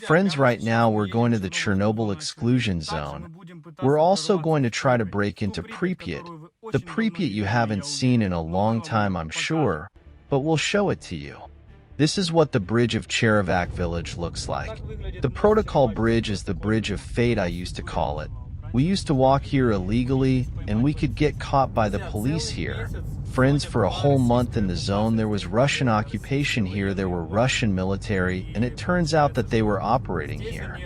Friends, right now we're going to the Chernobyl exclusion zone. We're also going to try to break into Pripyat, the Pripyat you haven't seen in a long time, I'm sure, but we'll show it to you. This is what the bridge of Chernobyl village looks like. The protocol bridge is the bridge of fate, I used to call it. We used to walk here illegally, and we could get caught by the police here. Friends, for a whole month in the zone there was Russian occupation here, there were Russian military, and it turns out that they were operating here.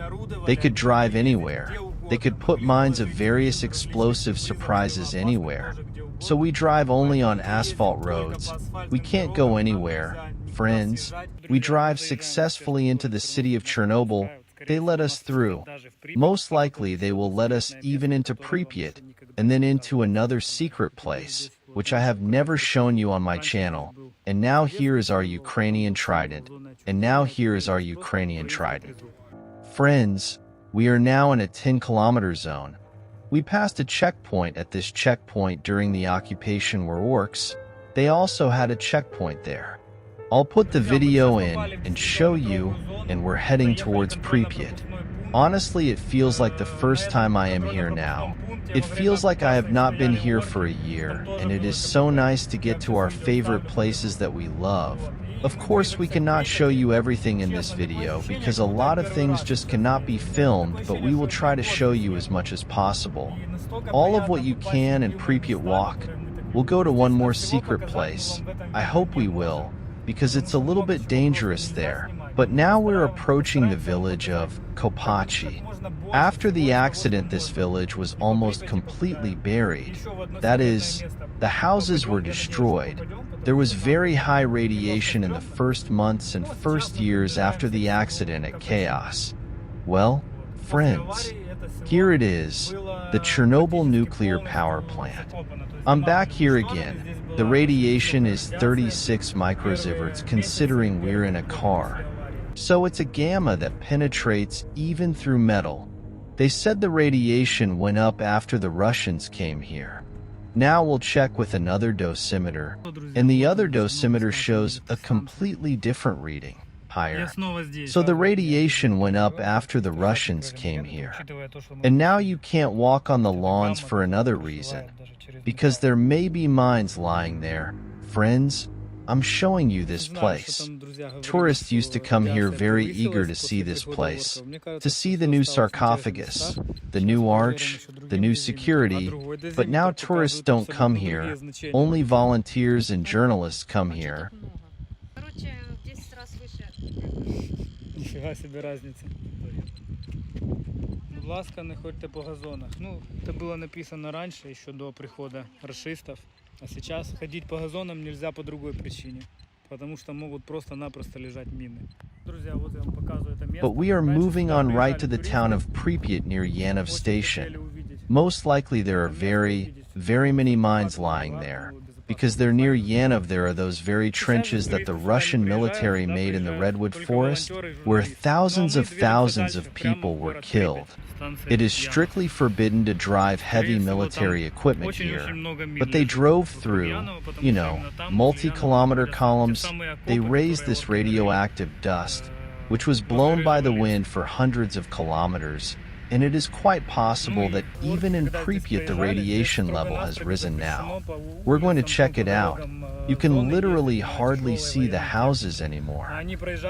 They could drive anywhere. They could put mines of various explosive surprises anywhere. So we drive only on asphalt roads. We can't go anywhere. Friends, we drive successfully into the city of Chernobyl. They let us through. Most likely they will let us even into Pripyat, and then into another secret place, which I have never shown you on my channel. And now here is our Ukrainian trident. And now here is our Ukrainian trident. Friends, we are now in a 10-kilometer zone. We passed a checkpoint at this checkpoint during the occupation were orcs. They also had a checkpoint there. I'll put the video in and show you, and we're heading towards Pripyat. Honestly, it feels like the first time I am here now. It feels like I have not been here for a year, and it is so nice to get to our favorite places that we love. Of course, we cannot show you everything in this video because a lot of things just cannot be filmed, but we will try to show you as much as possible. All of what you can in Pripyat walk. We'll go to one more secret place. I hope we will, because it's a little bit dangerous there. But now we're approaching the village of Kopachi. After the accident, this village was almost completely buried. That is, the houses were destroyed. There was very high radiation in the first months and first years after the accident at Chaos. Well, friends, here it is, the Chernobyl nuclear power plant. I'm back here again. The radiation is 36 microsieverts considering we're in a car. So it's a gamma that penetrates even through metal. They said the radiation went up after the Russians came here. Now we'll check with another dosimeter, and the other dosimeter shows a completely different reading, higher. So the radiation went up after the Russians came here. And now you can't walk on the lawns for another reason, because there may be mines lying there. Friends, I'm showing you this place. Tourists used to come here very eager to see this place, to see the new sarcophagus, the new arch, the new security, but now tourists don't come here. Only volunteers and journalists come here. Будь ласка, не ходьте по газонах. Ну, это было написано раньше, еще до прихода рашистов. А сейчас ходить по газонам нельзя по другой причине. Потому что могут просто-напросто лежать мины. Друзья, вот я вам показываю это место. But we are moving on right to the town of Pripyat near Yanov station. Most likely there are very many mines lying there. Because they're near Yanov, there are those very trenches that the Russian military made in the redwood forest, where thousands of people were killed. It is strictly forbidden to drive heavy military equipment here, but they drove through, you know, multi-kilometer columns. They raised this radioactive dust, which was blown by the wind for hundreds of kilometers. And it is quite possible that even in Pripyat the radiation level has risen now. We're going to check it out. You can literally hardly see the houses anymore.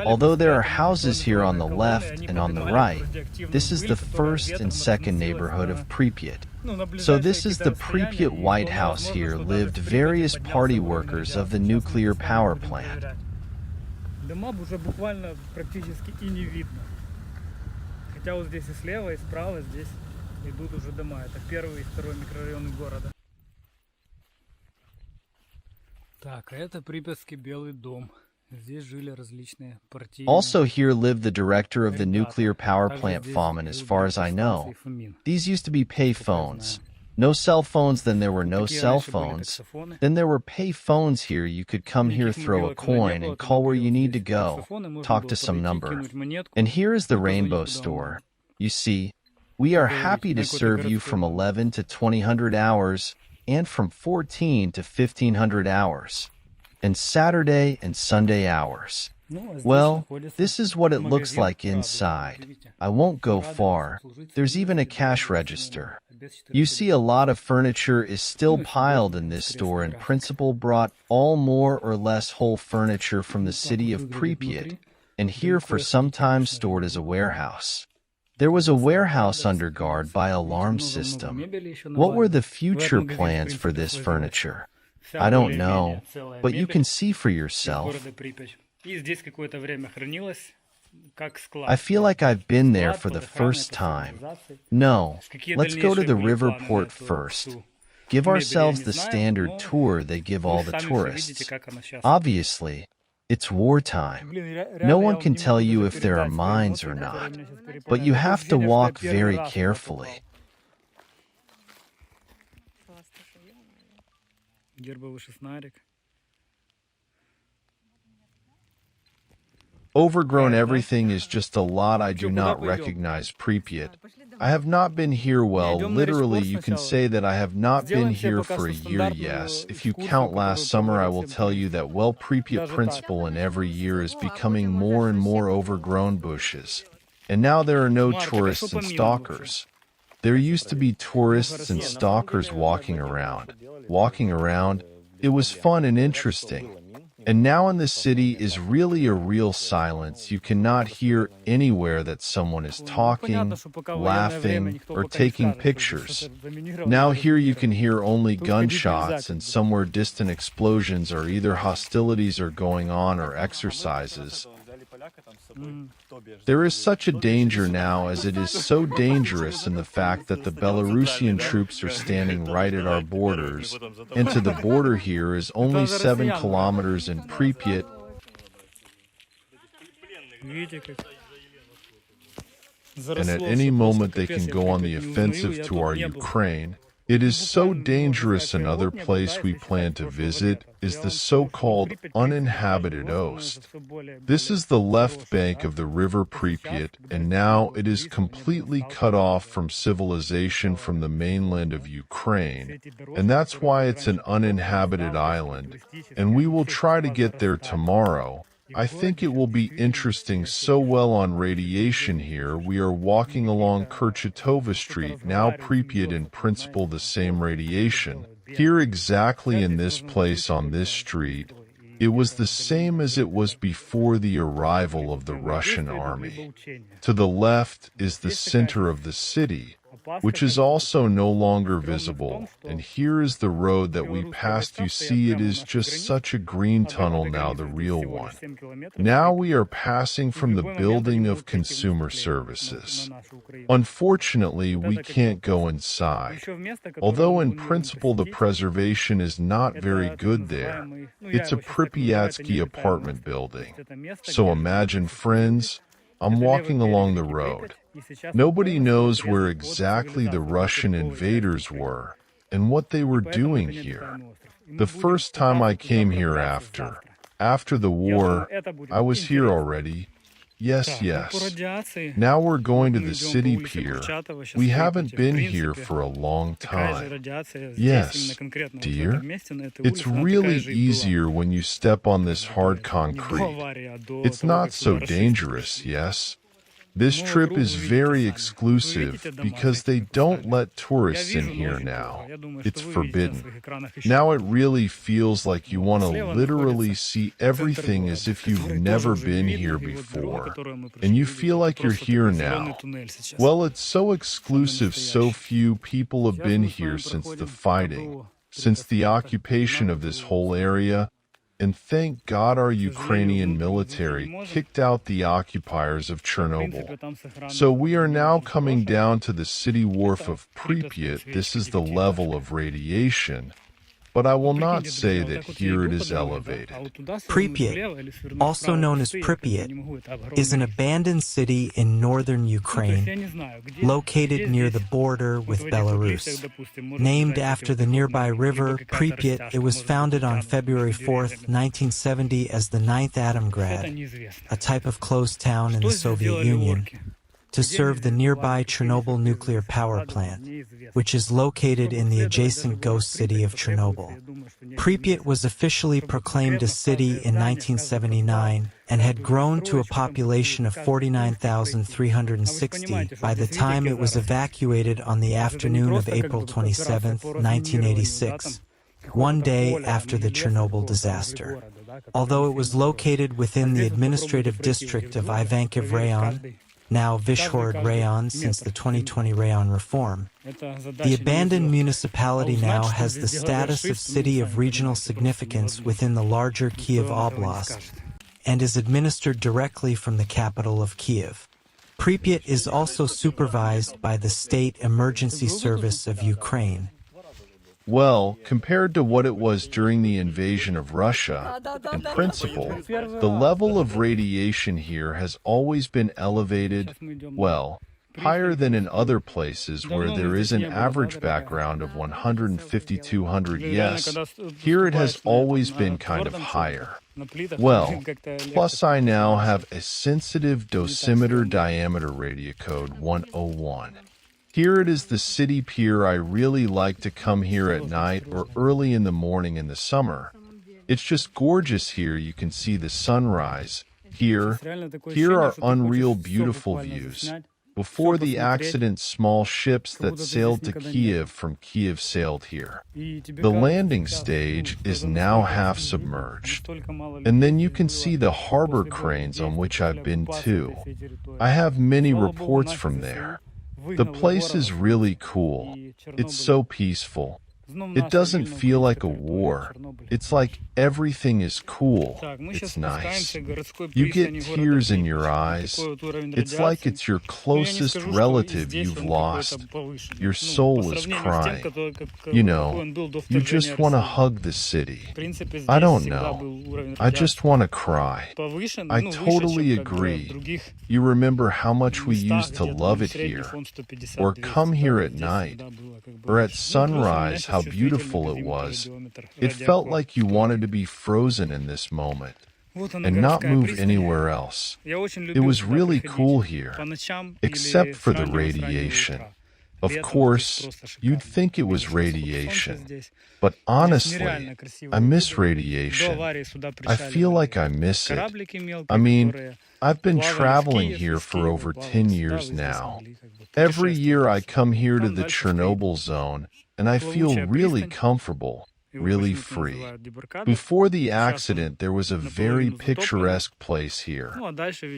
Although there are houses here on the left and on the right, this is the first and second neighborhood of Pripyat. So this is the Pripyat White House. Here lived various party workers of the nuclear power plant. Хотя вот здесь и слева, и справа здесь идут уже дома. Это первый и второй микрорайоны города. Так, а это Припятский Белый дом. Здесь жили различные партии. Also here lived the director of the nuclear power plant Fomin, as far as I know. These used to be pay phones. No cell phones, then there were no cell phones. Then there were pay phones here. You could come here, throw a coin, and call where you need to go. Talk to some number. And here is the Rainbow Store. You see, we are happy to serve you from 11 to 2000 hours, and from 14 to 1500 hours. And Saturday and Sunday hours. Well, this is what it looks like inside. I won't go far. There's even a cash register. You see, a lot of furniture is still piled in this store, and Principal brought all more or less whole furniture from the city of Pripyat, and here for some time stored as a warehouse. There was a warehouse under guard by alarm system. What were the future plans for this furniture? I don't know, but you can see for yourself. I feel like I've been there for the first time. No, let's go to the river port first. Give ourselves the standard tour they give all the tourists. Obviously, it's wartime. No one can tell you if there are mines or not, but you have to walk very carefully. Overgrown everything is just a lot. I do not recognize Pripyat. I have not been here well. Literally, you can say that I have not been here for a year, yes. If you count last summer, I will tell you that, well, Pripyat Principal in every year is becoming more and more overgrown bushes. And now there are no tourists and stalkers. There used to be tourists and stalkers walking around. It was fun and interesting. And now in the city is really a real silence. You cannot hear anywhere that someone is talking, laughing, or taking pictures. Now here you can hear only gunshots, and somewhere distant explosions, or either hostilities are going on or exercises. There is such a danger now, as it is so dangerous in the fact that the Belarusian troops are standing right at our borders, and to the border here is only 7 kilometers in Pripyat. And at any moment they can go on the offensive to our Ukraine. It is so dangerous. Another place we plan to visit is the so-called uninhabited Ost. This is the left bank of the river Pripyat, and now it is completely cut off from civilization from the mainland of Ukraine, and that's why it's an uninhabited island, and we will try to get there tomorrow. I think it will be interesting. So well, on radiation here, we are walking along Kurchatova Street, now Pripyat in principle the same radiation. Here exactly in this place on this street, it was the same as it was before the arrival of the Russian army. To the left is the center of the city, which is also no longer visible, and here is the road that we passed. You see, it is just such a green tunnel now, the real one. Now we are passing from the building of consumer services. Unfortunately, we can't go inside. Although in principle the preservation is not very good there. It's a Pripyatsky apartment building. So imagine, friends, I'm walking along the road. Nobody knows where exactly the Russian invaders were and what they were doing here. The first time I came here after the war, I was here already. Yes. Now we're going to the city pier. We haven't been here for a long time. Yes, dear. It's really easier when you step on this hard concrete. It's not so dangerous, yes? This trip is very exclusive because they don't let tourists in here now. It's forbidden. Now it really feels like you want to literally see everything as if you've never been here before. And you feel like you're here now. Well, it's so exclusive. So few people have been here since the fighting, since the occupation of this whole area. And thank God our Ukrainian military kicked out the occupiers of Chernobyl. So we are now coming down to the city wharf of Pripyat. This is the level of radiation, but I will not say that here it is elevated. Pripyat, also known as Pripyat, is an abandoned city in northern Ukraine, located near the border with Belarus. Named after the nearby river Pripyat, it was founded on February 4th, 1970 as the 9th Atomgrad, a type of closed town in the Soviet Union. to serve the nearby Chernobyl nuclear power plant, which is located in the adjacent ghost city of Chernobyl. Pripyat was officially proclaimed a city in 1979 and had grown to a population of 49,360 by the time it was evacuated on the afternoon of April 27, 1986, one day after the Chernobyl disaster. Although it was located within the administrative district of Ivankiv Rayon, now Vishhorod Rayon since the 2020 Rayon reform, the abandoned municipality now has the status of city of regional significance within the larger Kiev Oblast and is administered directly from the capital of Kiev. Pripyat is also supervised by the State Emergency Service of Ukraine. Well, compared to what it was during the invasion of Russia, in principle, the level of radiation here has always been elevated, well, higher than in other places where there is an average background of 150-200. Yes, here it has always been kind of higher. Well, plus I now have a sensitive dosimeter diameter radio code 101. Here it is the city pier. I really like to come here at night or early in the morning in the summer. It's just gorgeous here. You can see the sunrise. Here are unreal beautiful views. Before the accident, small ships that sailed to Kiev from Kiev sailed here. The landing stage is now half submerged. And then you can see the harbor cranes on which I've been too. I have many reports from there. The place is really cool. It's so peaceful. It doesn't feel like a war. It's like everything is cool. It's nice. You get tears in your eyes. It's like it's your closest relative you've lost. Your soul is crying. You know, you just want to hug the city. I don't know. I just want to cry. I totally agree. You remember how much we used to love it here, or come here at night, or at sunrise, how beautiful it was. It felt like you wanted to be frozen in this moment and not move anywhere else. It was really cool here, except for the radiation. Of course, you'd think it was radiation, but honestly, I miss radiation. I feel like I miss it. I mean, I've been traveling here for over 10 years now. Every year I come here to the Chernobyl zone, and I feel really comfortable, really free. Before the accident, there was a very picturesque place here.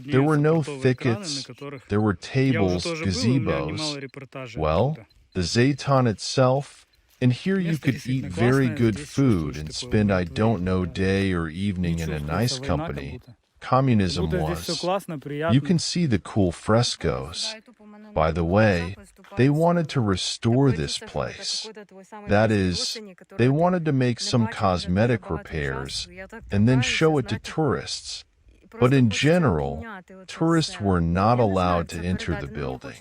There were no thickets, there were tables, gazebos, well, the Zayton itself, and here you could eat very good food and spend I don't know day or evening in a nice company. Communism was. You can see the cool frescoes. By the way, they wanted to restore this place. That is, they wanted to make some cosmetic repairs and then show it to tourists. But in general, tourists were not allowed to enter the building.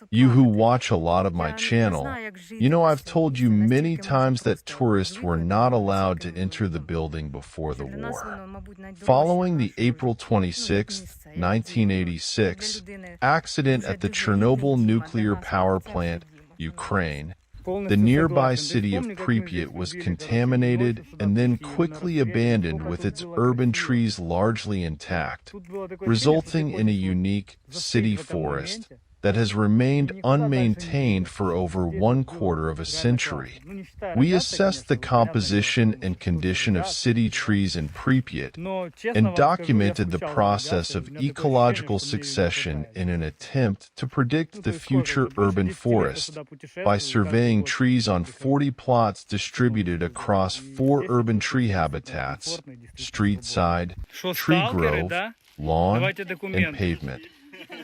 You who watch a lot of my channel, you know I've told you many times that tourists were not allowed to enter the building before the war. Following the April 26, 1986, accident at the Chernobyl nuclear power plant, Ukraine, the nearby city of Pripyat was contaminated and then quickly abandoned with its urban trees largely intact, resulting in a unique city forest that has remained unmaintained for over 1/4 of a century. We assessed the composition and condition of city trees in Pripyat and documented the process of ecological succession in an attempt to predict the future urban forest by surveying trees on 40 plots distributed across 4 urban tree habitats: street side, tree grove, lawn, and pavement.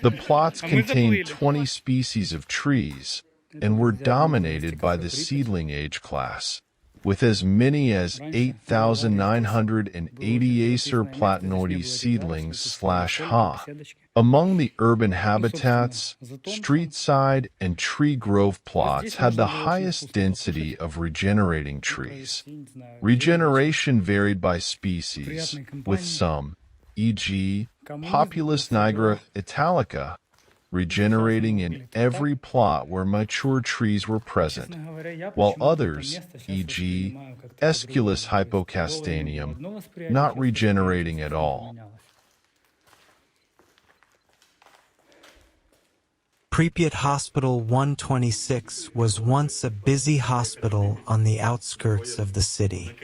The plots contained 20 species of trees and were dominated by the seedling age class, with as many as 8,980 Acer platanoides seedlings/ha. Among the urban habitats, street side and tree grove plots had the highest density of regenerating trees. Regeneration varied by species, with some, e.g., Populus nigra italica, regenerating in every plot where mature trees were present, while others, e.g., Aesculus hypocastanium, not regenerating at all. Pripyat Hospital 126 was once a busy hospital on the outskirts of the city.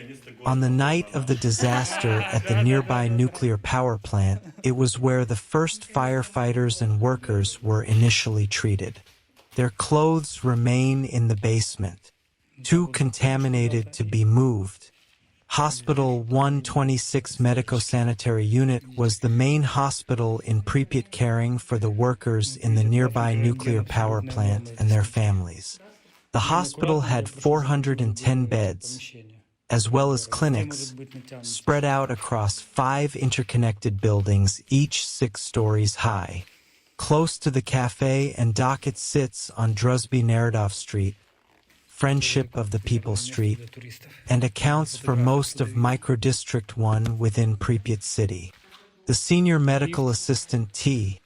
On the night of the disaster at the nearby nuclear power plant, it was where the first firefighters and workers were initially treated. Their clothes remain in the basement, too contaminated to be moved. Hospital 126 Medico-Sanitary Unit was the main hospital in Pripyat, caring for the workers in the nearby nuclear power plant and their families. The hospital had 410 beds, as well as clinics, spread out across 5 interconnected buildings, each 6 stories high. Close to the cafe and dock it sits on Druzhby-Neredov Street, Friendship of the People Street, and accounts for most of Microdistrict 1 within Pripyat City. The senior medical assistant T.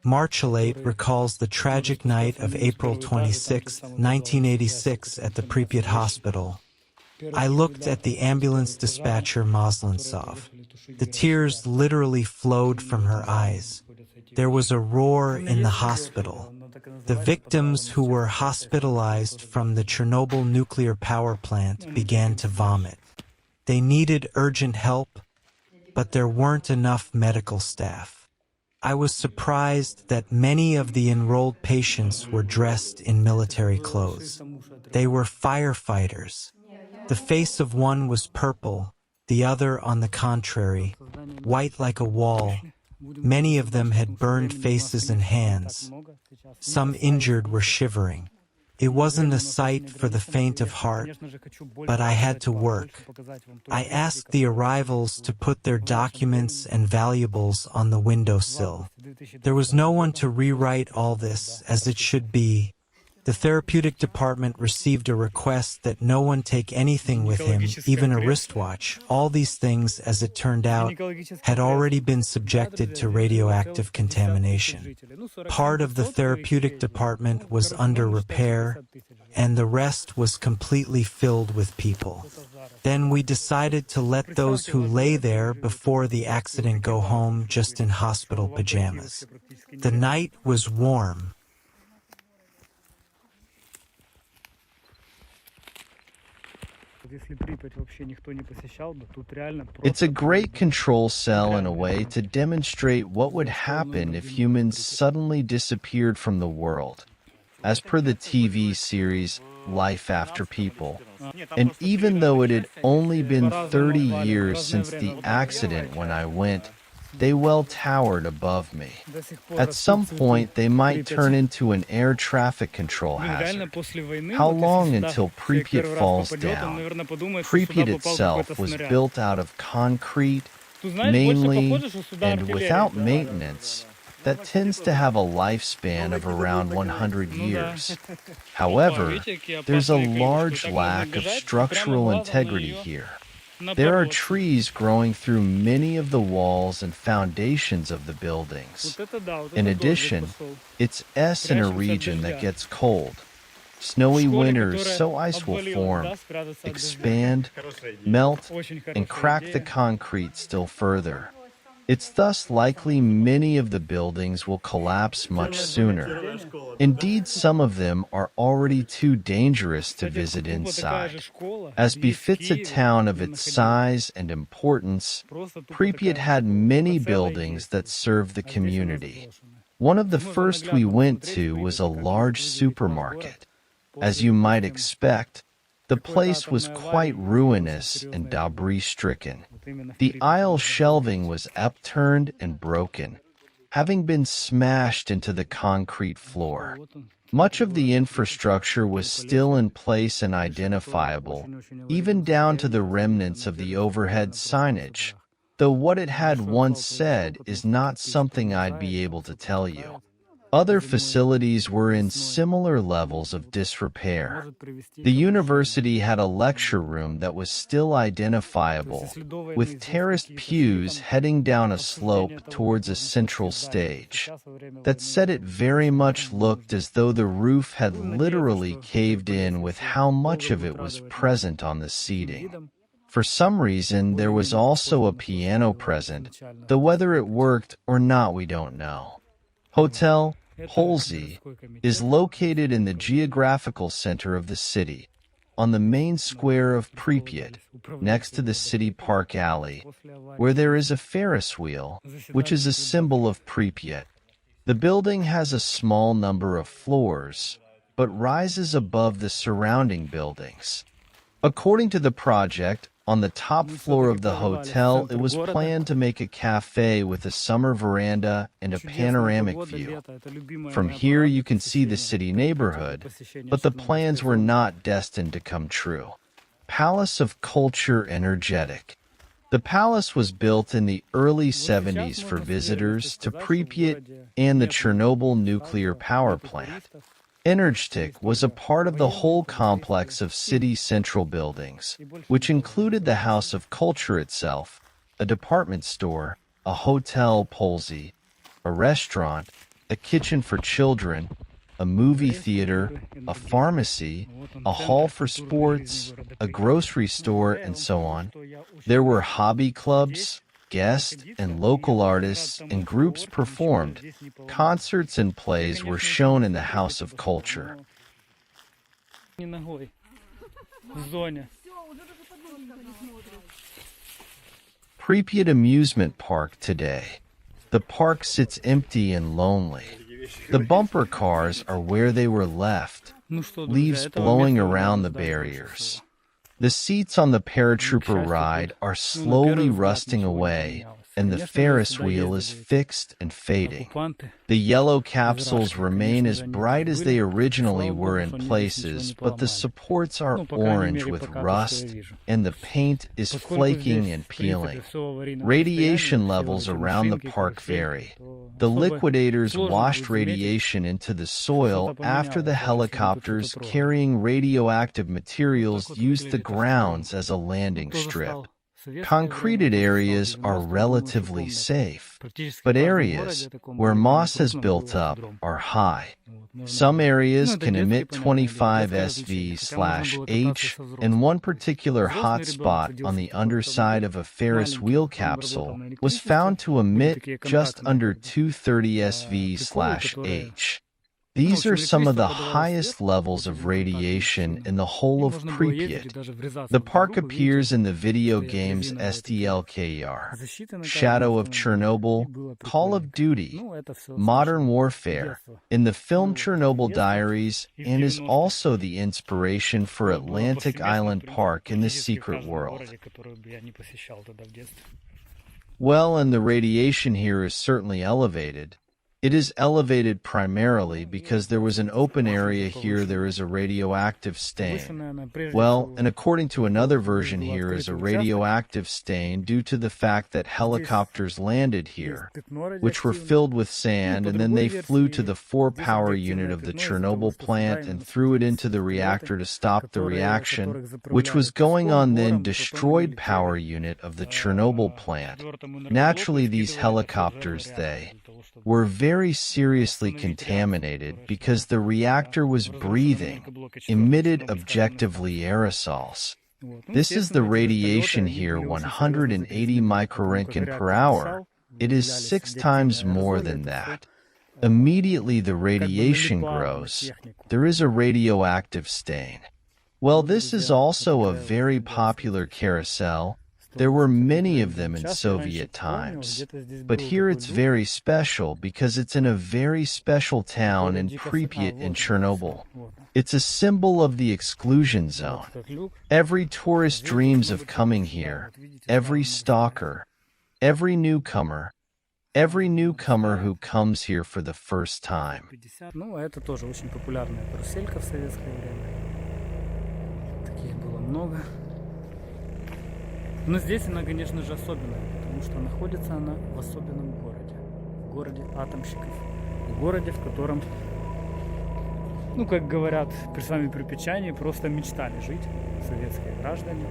Marchalate recalls the tragic night of April 26, 1986 at the Pripyat hospital. I looked at the ambulance dispatcher Maslensov. The tears literally flowed from her eyes. There was a roar in the hospital. The victims who were hospitalized from the Chernobyl nuclear power plant began to vomit. They needed urgent help, but there weren't enough medical staff. I was surprised that many of the enrolled patients were dressed in military clothes. They were firefighters. The face of one was purple, the other, on the contrary, white like a wall. Many of them had burned faces and hands. Some injured were shivering. It wasn't a sight for the faint of heart, but I had to work. I asked the arrivals to put their documents and valuables on the windowsill. There was no one to rewrite all this as it should be. The therapeutic department received a request that no one take anything with him, even a wristwatch. All these things, as it turned out, had already been subjected to radioactive contamination. Part of the therapeutic department was under repair, and the rest was completely filled with people. Then we decided to let those who lay there before the accident go home just in hospital pajamas. The night was warm. It's a great control cell in a way to demonstrate what would happen if humans suddenly disappeared from the world, as per the TV series Life After People. And even though it had only been 30 years since the accident when I went, they well towered above me. At some point, they might turn into an air traffic control hazard. How long until Pripyat falls down? Pripyat itself was built out of concrete, mainly, and without maintenance. That tends to have a lifespan of around 100 years. However, there's a large lack of structural integrity here. There are trees growing through many of the walls and foundations of the buildings. In addition, it's in a region that gets cold. Snowy winters, so ice will form, expand, melt, and crack the concrete still further. It's thus likely many of the buildings will collapse much sooner. Indeed, some of them are already too dangerous to visit inside. As befits a town of its size and importance, Pripyat had many buildings that served the community. One of the first we went to was a large supermarket. As you might expect, the place was quite ruinous and debris-stricken. The aisle shelving was upturned and broken, having been smashed into the concrete floor. Much of the infrastructure was still in place and identifiable, even down to the remnants of the overhead signage, though what it had once said is not something I'd be able to tell you. Other facilities were in similar levels of disrepair. The university had a lecture room that was still identifiable, with terraced pews heading down a slope towards a central stage. That said, it very much looked as though the roof had literally caved in with how much of it was present on the seating. For some reason, there was also a piano present, though whether it worked or not we don't know. Hotel Polzy is located in the geographical center of the city, on the main square of Pripyat, next to the city park alley, where there is a Ferris wheel, which is a symbol of Pripyat. The building has a small number of floors, but rises above the surrounding buildings. According to the project, on the top floor of the hotel, it was planned to make a cafe with a summer veranda and a panoramic view. From here you can see the city neighborhood, but the plans were not destined to come true. Palace of Culture Energetic. The palace was built in the early 70s for visitors to Pripyat and the Chernobyl nuclear power plant. Energetic was a part of the whole complex of city central buildings, which included the House of Culture itself, a department store, a hotel Polzy, a restaurant, a kitchen for children, a movie theater, a pharmacy, a hall for sports, a grocery store, and so on. There were hobby clubs, guests and local artists and groups performed. Concerts and plays were shown in the House of Culture. Pripyat Amusement Park today. The park sits empty and lonely. The bumper cars are where they were left, leaves blowing around the barriers. The seats on the paratrooper ride are slowly rusting away, and the Ferris wheel is fixed and fading. The yellow capsules remain as bright as they originally were in places, but the supports are orange with rust, and the paint is flaking and peeling. Radiation levels around the park vary. The liquidators washed radiation into the soil after the helicopters carrying radioactive materials used the grounds as a landing strip. Concreted areas are relatively safe, but areas where moss has built up are high. Some areas can emit 25 SV/H, and one particular hotspot on the underside of a Ferris wheel capsule was found to emit just under 230 SV/H. These are some of the highest levels of radiation in the whole of Pripyat. The park appears in the video games STLKR, Shadow of Chernobyl, Call of Duty, Modern Warfare, in the film Chernobyl Diaries, and is also the inspiration for Atlantic Island Park in The Secret World. Well, and the radiation here is certainly elevated. It is elevated primarily because there was an open area here. There is a radioactive stain. Well, and according to another version, here is a radioactive stain due to the fact that helicopters landed here, which were filled with sand, and then they flew to the 4-power unit of the Chernobyl plant and threw it into the reactor to stop the reaction, which was going on, then destroyed power unit of the Chernobyl plant. Naturally, these helicopters, they were very seriously contaminated because the reactor was breathing, emitted objectively aerosols. This is the radiation here, 180 microrenkin per hour. It is 6 times more than that. Immediately the radiation grows. There is a radioactive stain. Well, this is also a very popular carousel. There were many of them in Soviet times, but here it's very special because it's in a very special town in Pripyat in Chernobyl. It's a symbol of the exclusion zone. Every tourist dreams of coming here, every stalker, every newcomer who comes here for the first time. Это тоже очень популярная каруселька в советское время. Таких было много. Но здесь она, конечно же, особенная, потому что находится она в особенном городе, в городе атомщиков в городе, в котором, ну, как говорят сами припятчане, просто мечтали жить советские граждане.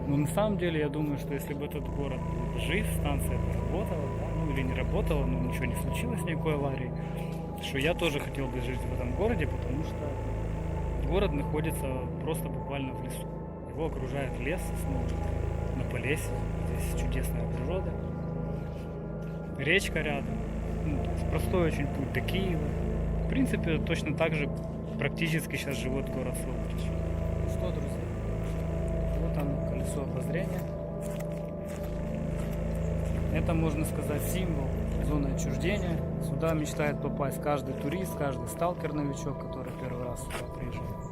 Но на самом деле я думаю, что если бы этот город был жив, станция бы работала, да, ну или не работала, но ничего не случилось, никакой аварии, что я тоже хотел бы жить в этом городе, потому что город находится просто буквально в лесу. Его окружает лес, снова на Полесье, здесь чудесная природа, речка рядом, ну, то есть простой очень путь до Киева. В принципе, точно так же практически сейчас живет город Слободич. Ну что, друзья, вот оно, колесо обозрения. Это, можно сказать, символ зоны отчуждения. Сюда мечтает попасть каждый турист, каждый сталкер-новичок, который первый раз сюда приезжает.